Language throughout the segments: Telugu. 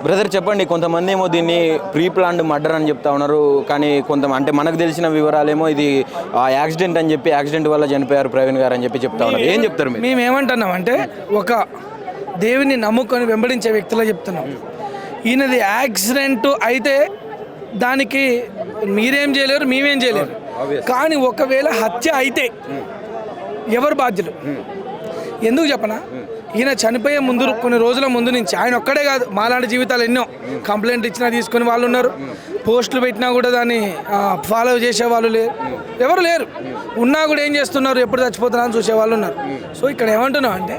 బ్రదర్ చెప్పండి, కొంతమంది ఏమో దీన్ని ప్రీ ప్లాన్డ్ మర్డర్ అని చెప్తా ఉన్నారు, కానీ అంటే మనకు తెలిసిన వివరాలేమో ఇది యాక్సిడెంట్ అని చెప్పి, యాక్సిడెంట్ వల్ల చనిపోయారు ప్రవీణ్ గారు అని చెప్పి చెప్తా ఉన్నారు. ఏం చెప్తారు మీరు? మేము ఏమంటున్నాం అంటే, ఒక దేవుని నమ్ముకొని వెంబడించే వ్యక్తులా చెప్తున్నాం. ఈయనది యాక్సిడెంట్ అయితే దానికి మీరేం చేయలేరు, మేమేం చేయలేరు. కానీ ఒకవేళ హత్య అయితే ఎవరు బాధ్యులు? ఎందుకు చెప్పనా, ఈయన చనిపోయే ముందు కొన్ని రోజుల ముందు నుంచి ఆయన ఒక్కడే కాదు, మాలాంటి జీవితాలు ఎన్నో కంప్లైంట్ ఇచ్చినా తీసుకుని వాళ్ళు ఉన్నారు, పోస్టులు పెట్టినా కూడా దాన్ని ఫాలో చేసే వాళ్ళు లేరు, ఎవరు లేరు. ఉన్నా కూడా ఏం చేస్తున్నారు, ఎప్పుడు చచ్చిపోతున్నా అని చూసే వాళ్ళు ఉన్నారు. సో ఇక్కడ ఏమంటున్నాం అంటే,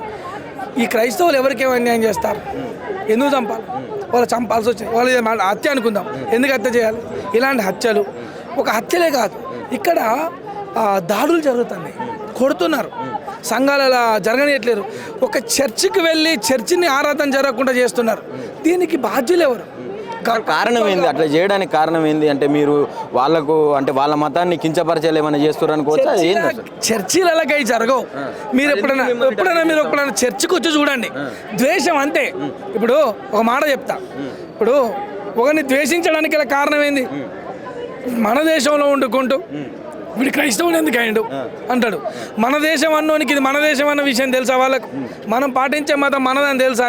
ఈ క్రైస్తవులు ఎవరికి ఏం అన్యాయం చేస్తారు? ఎందుకు చంపాలి? వాళ్ళు చంపాల్సి వచ్చింది, వాళ్ళు హత్య అనుకుందాం, ఎందుకు హత్య చేయాలి? ఇలాంటి హత్యలు ఒక హత్యలే కాదు, ఇక్కడ దాడులు జరుగుతున్నాయి, కొడుతున్నారు, సంఘాలు అలా జరగనియట్లేరు. ఒక చర్చికి వెళ్ళి చర్చిని ఆరాధన జరగకుండా చేస్తున్నారు. దీనికి బాధ్యులు ఎవరు? కారణం ఏంది? అట్లా చేయడానికి కారణం ఏంది అంటే, మీరు వాళ్ళకు అంటే వాళ్ళ మతాన్ని కించపరచలేమని చేస్తారు అనుకోవచ్చా? చర్చిలకై జరగవు. మీరు ఎప్పుడైనా చర్చికి వచ్చి చూడండి, ద్వేషం అంతే. ఇప్పుడు ఒక మాట చెప్తా, ఇప్పుడు ఒకరిని ద్వేషించడానికి గల కారణం ఏంది? మన దేశంలో వండుకుంటూ వీడు క్రైస్తవులు ఎందుకు అయ్యిండు అంటాడు. మన దేశం అన్నోనికి ఇది మన దేశం అన్న విషయం తెలుసా వాళ్ళకు? మనం పాటించే మతం మనదని తెలుసా?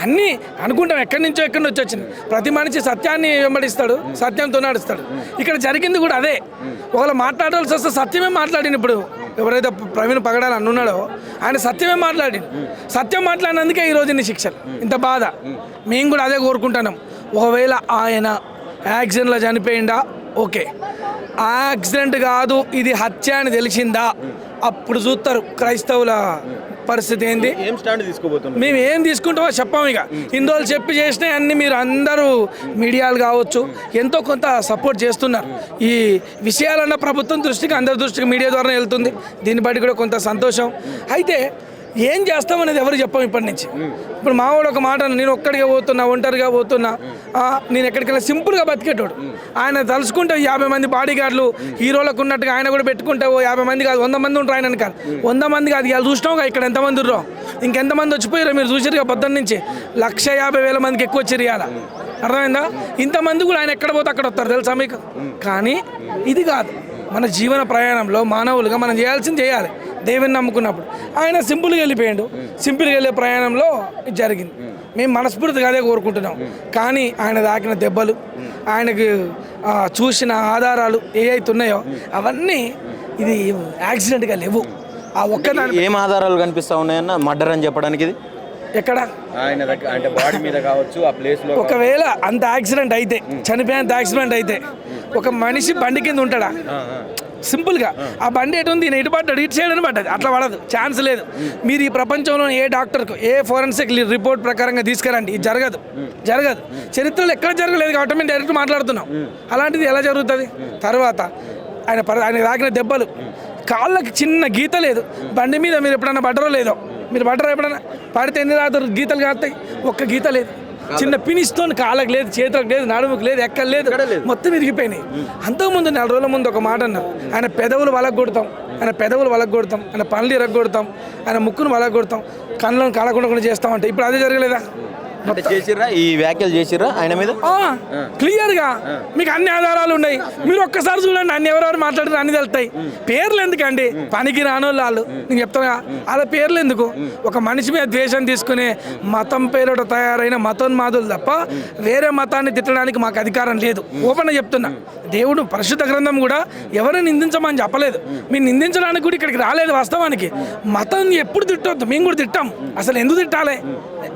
అన్నీ అనుకుంటాం, ఎక్కడి నుంచి వచ్చింది. ప్రతి మనిషి సత్యాన్ని వెంబడిస్తాడు, సత్యంతో నడుస్తాడు. ఇక్కడ జరిగింది కూడా అదే. ఒకవేళ మాట్లాడాల్సి వస్తే సత్యమే మాట్లాడిన. ఇప్పుడు ఎవరైతే ప్రవీణ్ పగడాలని అన్నున్నాడో ఆయన సత్యమే మాట్లాడి, సత్యం మాట్లాడినందుకే ఈరోజు ఇన్ని శిక్షలు, ఇంత బాధ. మేము కూడా అదే కోరుకుంటున్నాం. ఒకవేళ ఆయన యాక్సిడెంట్లో చనిపోయిందా, ఓకే, యాక్సిడెంట్ కాదు ఇది హత్య అని తెలిసిందా, అప్పుడు చూస్తారు క్రైస్తవుల పరిస్థితి ఏంది. మేము ఏం తీసుకుంటామో చెప్పాము. ఇక ఇన్ని రోజులు చెప్పి చేసినాయి అన్ని మీరు అందరూ మీడియాలు కావచ్చు ఎంతో కొంత సపోర్ట్ చేస్తున్నారు. ఈ విషయాలన్న ప్రభుత్వం దృష్టికి, అందరి దృష్టికి మీడియా ద్వారా వెళ్తుంది. దీన్ని బట్టి కూడా కొంత సంతోషం. అయితే ఏం చేస్తామనేది ఎవరు చెప్పాము ఇప్పటి నుంచి. ఇప్పుడు మావాడు ఒక మాట, నేను ఒక్కడిగా పోతున్నా, ఒంటరిగా పోతున్నా, నేను ఎక్కడికైనా సింపుల్గా బతికేటోడు. ఆయన తలుసుకుంటే 50 మంది బాడీ గార్డులు హీరోలకు ఉన్నట్టుగా ఆయన కూడా పెట్టుకుంటే 50 మంది కాదు 100 మంది ఉంటారు. ఆయన కాదు 100 మంది కాదు, ఇవాళ చూసినావుగా ఇక్కడ ఎంతమంది ఉర్రో, ఇంకెంతమంది వచ్చిపోయారో మీరు చూసారుగా. పొద్దున్న నుంచి 150,000 మందికి ఎక్కువ వచ్చారు ఇవాళ. అర్థమైందా? ఇంతమంది కూడా ఆయన ఎక్కడ పోతే అక్కడ వస్తారు తెలుసా మీకు. కానీ ఇది కాదు, మన జీవన ప్రయాణంలో మానవులుగా మనం చేయాల్సింది చేయాలి. దేవుని నమ్ముకున్నప్పుడు ఆయన సింపుల్గా వెళ్ళిపోయాడు. సింపుల్గా వెళ్ళే ప్రయాణంలో ఇది జరిగింది. మేము మనస్ఫూర్తిగా అదే కోరుకుంటున్నాం. కానీ ఆయన తాకిన దెబ్బలు, ఆయనకు చూసిన ఆధారాలు ఏవైతున్నాయో అవన్నీ ఇది యాక్సిడెంట్గా లేవు. ఆ ఒక్కదాని ఏం ఆధారాలు కనిపిస్తూ ఉన్నాయన్న మర్డర్ అని చెప్పడానికి? ఇది ఎక్కడ ఆయన అంటే బాడీ మీద కావచ్చు, ఆ ప్లేస్లో. ఒకవేళ అంత యాక్సిడెంట్ అయితే, చనిపోయేంత యాక్సిడెంట్ అయితే, ఒక మనిషి బండి కింద ఉంటాడా? సింపుల్గా ఆ బండి ఎటు ఉంది, ఇటు పడ్డాడు, ఇటు సైడ్ అని పడ్డది, అట్లా పడదు, ఛాన్స్ లేదు. మీరు ఈ ప్రపంచంలో ఏ డాక్టర్కు ఏ ఫోరెన్సిక్ రిపోర్ట్ ప్రకారంగా తీసుకురండి, ఇది జరగదు. చరిత్రలో ఎక్కడ జరగలేదు కాబట్టి మేము డైరెక్ట్ మాట్లాడుతున్నాం. అలాంటిది ఎలా జరుగుతుంది? తర్వాత ఆయన తాకిన దెబ్బలు, కాళ్ళకి చిన్న గీత లేదు. బండి మీద మీరు ఎప్పుడన్నా పడ్డరో లేదో, మీరు పడ్డరో ఎప్పుడన్నా? పడితే ఎన్ని రాత్రులు గీతలు కాస్తాయి? ఒక్క గీత లేదు. చిన్న పినిస్తో కాళ్ళకి లేదు, చేతులకు లేదు, నడుముకు లేదు, ఎక్కడ లేదు, మొత్తం విరిగిపోయినాయి. అంతకుముందు 4 రోజుల ముందు ఒక మాట అన్నారు, ఆయన పెదవులు వలగొడతాం, ఆయన పనులు ఇరగొడతాం, ఆయన ముక్కును వలగొడతాం, కళ్ళను కాలకుండా చేస్తామంటే ఇప్పుడు అదే జరగలేదా? చేసిర్రా ఈ వ్యాఖ్యలు చేసిర్రా ఆయన మీద క్లియర్గా? మీకు అన్ని ఆధారాలు ఉన్నాయి. మీరు ఒక్కసారి చూడండి, అన్ని ఎవరెవరు మాట్లాడారు అన్ని తెలుస్తాయి. పేర్లు ఎందుకండి? పనికి రానోళ్ళు వాళ్ళు. నేను చెప్తాగా వాళ్ళ పేర్లు ఎందుకు? ఒక మనిషి మీద ద్వేషం తీసుకునే మతం పేరుట తయారైన మతోన్మాదులు తప్ప వేరే మతాన్ని తిట్టడానికి మాకు అధికారం లేదు. ఓపెన్గా చెప్తున్నా. దేవుడు పరిశుద్ధ గ్రంథం కూడా ఎవరిని నిందించమని చెప్పలేదు. మీరు నిందించడానికి కూడా ఇక్కడికి రాలేదు. వాస్తవానికి మతం ఎప్పుడు తిట్టొద్దు, మేము కూడా తిట్టాం. అసలు ఎందుకు తిట్టాలి?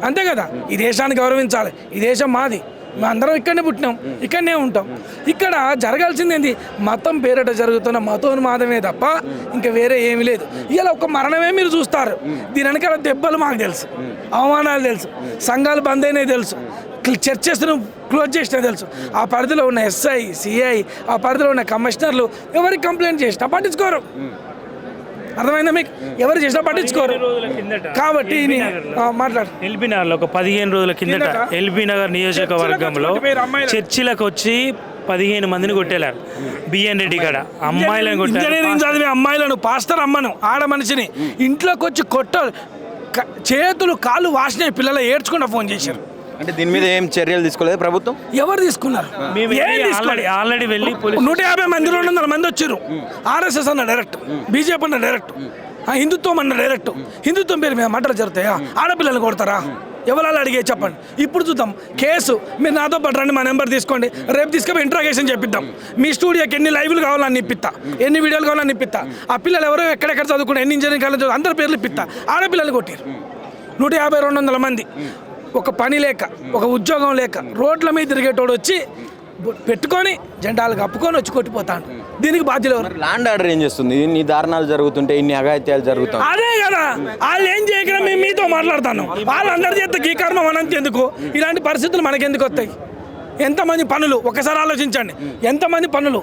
అంతే కదా. ఈ దేశాన్ని గౌరవించాలి, ఈ దేశం మాది, మేము అందరం ఇక్కడనే పుట్టినాం, ఇక్కడనే ఉంటాం. ఇక్కడ జరగాల్సింది ఏంది? మతం పేరిట జరుగుతున్న మతోన్మాదమే తప్ప ఇంకా వేరే ఏమీ లేదు. ఇలా ఒక మరణమే మీరు చూస్తారు. దీని వెనకాల దెబ్బలు మాకు తెలుసు, అవమానాలు తెలుసు, సంఘాలు బంద్ అయినాయి తెలుసు, చర్చెస్ను క్లోజ్ చేసినా తెలుసు. ఆ పరిధిలో ఉన్న ఎస్ఐ, సిఐ, ఆ పరిధిలో ఉన్న కమిషనర్లు ఎవరికి కంప్లైంట్ చేసినా పట్టించుకోరు. అర్థమైందా మీకు? ఎవరు చేసినా పట్టించుకోరు. కాబట్టి మాట్లాడు. ఎల్బీ నగర్లో ఒక 15 రోజుల కిందట ఎల్బీ నగర్ నియోజకవర్గంలో చర్చిలకు వచ్చి 15 మందిని కొట్టేలారు. బిఎన్ రెడ్డి కాడ అమ్మాయిలను కొట్టారు. ఇంజనీరింగ్ చదివే అమ్మాయిలను, పాస్టర్ అమ్మను, ఆడ మనిషిని ఇంట్లోకి వచ్చి చేతులు కాళ్ళు వాసినాయి. పిల్లలు ఏడ్చుకుంటూ ఫోన్ చేశారు. అంటే దీని మీద ఏం చర్యలు తీసుకోలేదు ప్రభుత్వం? ఎవరు తీసుకున్నారు? ఏం తీసుకోలేదు. ఆల్రెడీ వెళ్ళి పోలీస్ 150 మంది 200 మంది వచ్చారు. ఆర్ఎస్ఎస్ అన్న డైరెక్ట్, బీజేపీ అన్న డైరెక్ట్, హిందుత్వం అన్న డైరెక్ట్. హిందుత్వం పేరు మీద మంటలు జరుగుతాయా? ఆడపిల్లలు కొడతారా? ఎవరు అడిగే చెప్పండి. ఇప్పుడు చూద్దాం కేసు. మీరు నాతో పాటు రండి, మా నెంబర్ తీసుకోండి, రేపు తీసుకొని ఇంట్రాగేషన్ చెప్పిద్దాం. మీ స్టూడియోకి ఎన్ని లైవ్లు కావాలని ఇప్పిస్తా, ఎన్ని వీడియోలు కావాలని ఇప్పిస్తా. ఆ పిల్లలు ఎవరో ఎక్కడెక్కడ చదువుకుంటే ఎన్ని ఇంజనీరింగ్ కాలేజ్ అందరి పేర్లు ఇప్పిస్తా. ఆడపిల్లలు కొట్టారు 150-200 మంది. ఒక పని లేక, ఒక ఉద్యోగం లేక రోడ్ల మీద తిరిగేటోడు వచ్చి పెట్టుకొని జెండాలు కప్పుకొని వచ్చి కొట్టిపోతాడు. దీనికి బాధ్యులు ఎవరు? ల్యాండ్ ఆర్డర్ ఏం చేస్తుంది? ఇన్ని దారుణాలు జరుగుతుంటే, ఇన్ని అఘాయిత్యాలు జరుగుతాయి. అదే కదా, వాళ్ళు ఏం చేయకుండా మేము మీతో మాట్లాడతాను. వాళ్ళందరి చేత ఈ కర్మ మనంత ఎందుకు? ఇలాంటి పరిస్థితులు మనకెందుకు వస్తాయి? ఎంతమంది పనులు ఒకసారి ఆలోచించండి. ఎంతమంది పనులు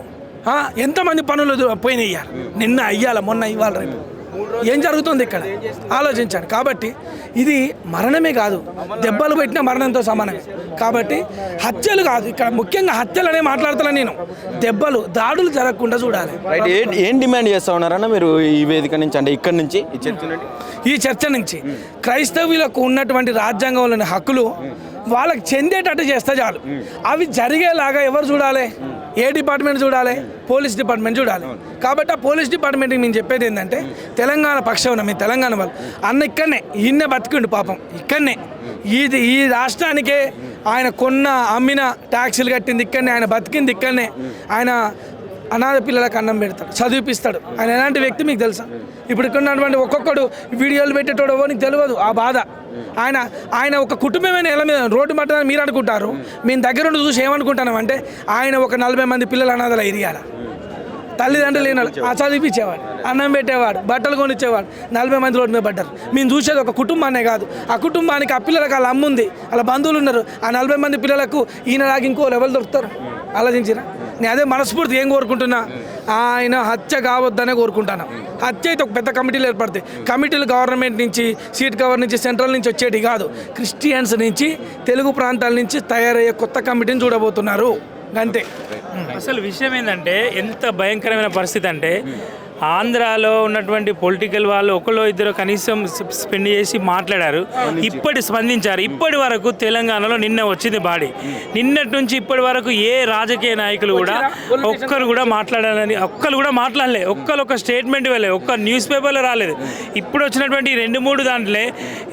పోయినాయి. నిన్న అయ్యాల, మొన్న ఇవ్వాలి, రేపు ఏం జరుగుతుంది ఇక్కడ ఆలోచించండి. కాబట్టి ఇది మరణమే కాదు, దెబ్బలు పెట్టిన మరణంతో సమానమే. కాబట్టి హత్యలు కాదు ఇక్కడ ముఖ్యంగా, హత్యలనే మాట్లాడుతున్నాను నేను. దెబ్బలు, దాడులు జరగకుండా చూడాలి. రైట్. ఏం డిమాండ్ చేస్తా ఉన్నారన్న మీరు ఈ వేదిక నుంచి, అంటే ఇక్కడ నుంచి ఈ చర్చ నుంచి? క్రైస్తవులకు ఉన్నటువంటి రాజ్యాంగంలోని హక్కులు వాళ్ళకి చెందేటట్టు చేస్తే చాలు. అవి జరిగేలాగా ఎవరు చూడాలి? ఏ డిపార్ట్మెంట్ చూడాలి? పోలీస్ డిపార్ట్మెంట్ చూడాలి. కాబట్టి ఆ పోలీస్ డిపార్ట్మెంట్కి మేము చెప్పేది ఏంటంటే, తెలంగాణ పక్షం మీ తెలంగాణ వాళ్ళు అన్న ఇక్కడనే ఈయన్నే బతికిండు పాపం. ఇక్కడనే ఈ రాష్ట్రానికే ఆయన అమ్మిన ట్యాక్సీలు కట్టింది ఇక్కడనే, ఆయన బతికింది ఇక్కడనే. ఆయన అనాథ పిల్లలకు అన్నం పెడతాడు, చదివిపిస్తాడు. ఆయన ఎలాంటి వ్యక్తి మీకు తెలుసా? ఇప్పుడు ఇక్కడ ఉన్నటువంటి ఒక్కొక్కడు వీడియోలు పెట్టేటోడు నీకు తెలియదు ఆ బాధ. ఆయన ఒక కుటుంబమైన ఎలా మీద రోడ్డు మట్టని మీరు అనుకుంటారు. మేము దగ్గరుండి చూసి ఏమనుకుంటున్నాం అంటే, ఆయన ఒక 40 మంది పిల్లలు అనాథల ఏరియాల తల్లిదండ్రులు లేనాడు, ఆ చదివించేవాడు, అన్నం పెట్టేవాడు, బట్టలు కొనిచ్చేవాడు. 40 మంది రోడ్డు మీద పడ్డారు. మేము చూసేది ఒక కుటుంబాన్నే కాదు, ఆ కుటుంబానికి ఆ పిల్లలకు వాళ్ళ అమ్మ ఉంది, వాళ్ళ బంధువులు ఉన్నారు. ఆ 40 మంది పిల్లలకు ఈయనలాగా ఇంకో లెవెల్ దొరుకుతారు. ఆలోచించినా? నేను అదే మనస్ఫూర్తి ఏం కోరుకుంటున్నా, ఆయన హత్య కావద్దనే కోరుకుంటున్నాను. హత్య అయితే ఒక పెద్ద కమిటీలు ఏర్పడతాయి. కమిటీలు గవర్నమెంట్ నుంచి, సీట్ కవర్ నుంచి, సెంట్రల్ నుంచి వచ్చేటి కాదు, క్రిస్టియన్స్ నుంచి, తెలుగు ప్రాంతాల నుంచి తయారయ్యే కొత్త కమిటీని చూడబోతున్నారు. అంతే. అసలు విషయం ఏంటంటే, ఎంత భయంకరమైన పరిస్థితి అంటే, ఆంధ్రాలో ఉన్నటువంటి పొలిటికల్ వాళ్ళు ఒకళ్ళు ఇద్దరు కనీసం స్పెండ్ చేసి మాట్లాడారు, స్పందించారు. ఇప్పటి వరకు తెలంగాణలో నిన్న వచ్చింది బాడీ, నిన్నటి నుంచి ఇప్పటి వరకు ఏ రాజకీయ నాయకులు కూడా ఒక్కరు కూడా మాట్లాడలే, ఒక్క స్టేట్మెంట్ ఇవ్వలేదు, ఒక్క న్యూస్ పేపర్లో రాలేదు. ఇప్పుడు వచ్చినటువంటి 2-3 దాంట్లో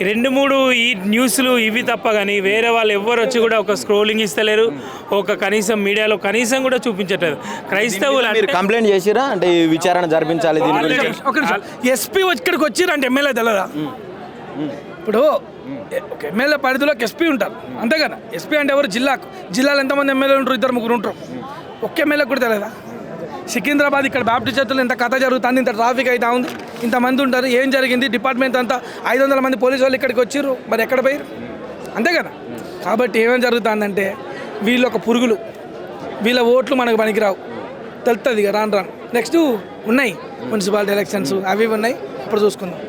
2-3 ఈ న్యూస్లు ఇవి తప్ప కానీ వేరే వాళ్ళు ఎవ్వరు వచ్చి కూడా ఒక స్క్రోలింగ్ ఇస్తలేరు, ఒక కనీసం మీడియాలో కనీసం కూడా చూపించట్లేదు. క్రైస్తవులు కంప్లైంట్ చేసిరా అంటే ఈ విచారణ జరిపించాలి దీని గురించి? ఎస్పీ ఇక్కడికి వచ్చిరంటే ఎమ్మెల్యే తెలియదా? ఇప్పుడు ఒక ఎమ్మెల్యే పరిధిలోకి ఎస్పీ ఉంటారు, అంతే కదా. ఎస్పీ అంటే ఎవరు? జిల్లాలో ఎంతమంది ఎమ్మెల్యేలు ఉంటారు? 2-3 ఉంటారు. ఒక్క ఎమ్మెల్యే కూడా తెలియదా? సికింద్రాబాద్ ఇక్కడ బాప్టిస్ట్ చర్చిలో ఇంత కథ జరుగుతుంది, ఇంత ట్రాఫిక్ అవుతా ఉంది, ఇంతమంది ఉంటారు, ఏం జరిగింది? డిపార్ట్మెంట్ అంతా 500 మంది పోలీసు వాళ్ళు ఇక్కడికి వచ్చారు, మరి ఎక్కడ పోయారు? అంతే కదా. కాబట్టి ఏమేమి జరుగుతుందంటే, వీళ్ళు ఒక పురుగులు, వీళ్ళ ఓట్లు మనకు పనికిరావు, తెలుస్తుంది ఇక రాను. నెక్స్ట్ ఉన్నాయి మున్సిపాలిటీ ఎలక్షన్స్, అవి ఉన్నాయి, ఇప్పుడు చూసుకుందాం.